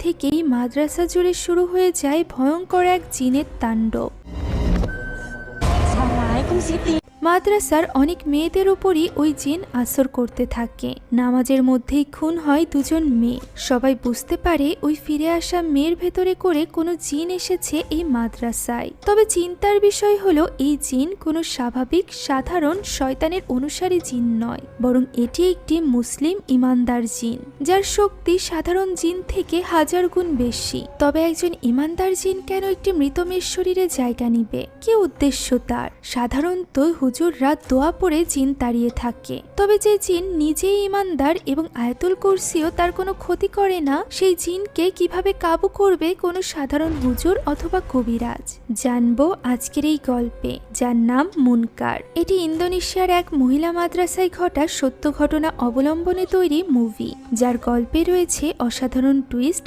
থেকেই মাদ্রাসা জুড়ে শুরু হয়ে যায় ভয়ঙ্কর এক জিনের তাণ্ডব। মাদ্রাসার অনেক মেয়েদের উপরই ওই জিন আসর করতে থাকে। নামাজের মধ্যেই খুন হয় দুজন মেয়ে। সবাই বুঝতে পারে ওই ফিরে আসা মেয়ের ভেতরে করে কোনো জিন এসেছে এই মাদ্রাসায়। তবে চিন্তার বিষয় হলো এই জিন কোনো স্বাভাবিক সাধারণ শয়তানের অনুসারী জিন নয়, বরং এটি একটি মুসলিম ইমানদার জিন, যার শক্তি সাধারণ জিন থেকে 1000 গুণ বেশি। তবে একজন ইমানদার জিন কেন একটি মৃত মেয়ের শরীরে জায়গা নিবে? কি উদ্দেশ্য তার? সাধারণত হুজুররা দোয়া পড়ে জিন তাড়িয়ে থাকে। তবে যে জিন নিজেই ইমানদার এবং আয়াতুল কুরসিও তার কোনো ক্ষতি করে না, সেই জিনকে কিভাবে কাবু করবে কোনো সাধারণ হুজুর অথবা কবিরাজ? জানবো আজকের এই গল্পে, যার নাম মুনকার। এটি ইন্দোনেশিয়ার এক মহিলা মাদ্রাসায় ঘটা সত্য ঘটনা অবলম্বনে তৈরি মুভি, যার গল্পে রয়েছে অসাধারণ টুইস্ট